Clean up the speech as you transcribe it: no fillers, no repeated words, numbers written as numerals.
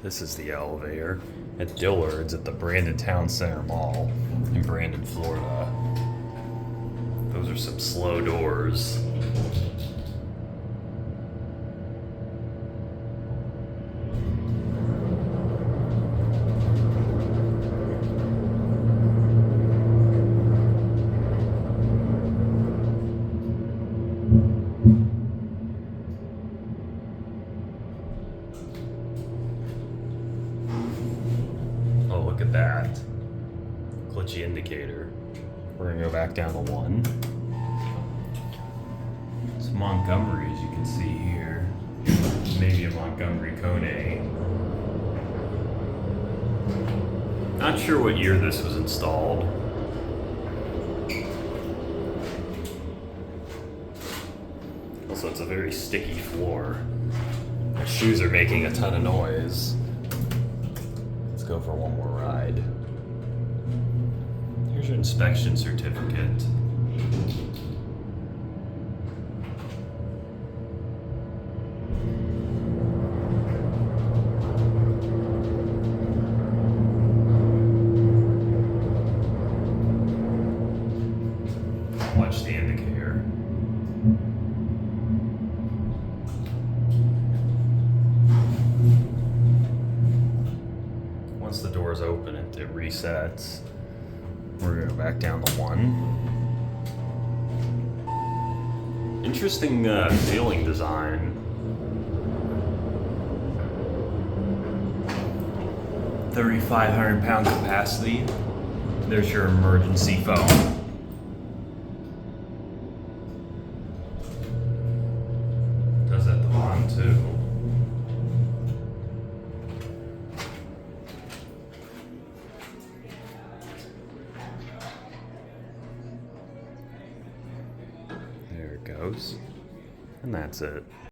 This is the elevator at Dillard's at the Brandon Town Center Mall in Brandon, Florida. Those are some slow doors. Oh, look at that. Glitchy indicator. We're gonna go back down to 1. It's Montgomery, as you can see here. Maybe a Montgomery Kone. Not sure what year this was installed. Also, it's a very sticky floor. My shoes are making a ton of noise. Let's go for one more ride. Here's your inspection certificate. Watch the indicator. Once the doors open, it resets. We're gonna go back down to 1. Interesting ceiling design. £3,500 capacity. There's your emergency phone. Does at the bottom too. There it goes. And that's it.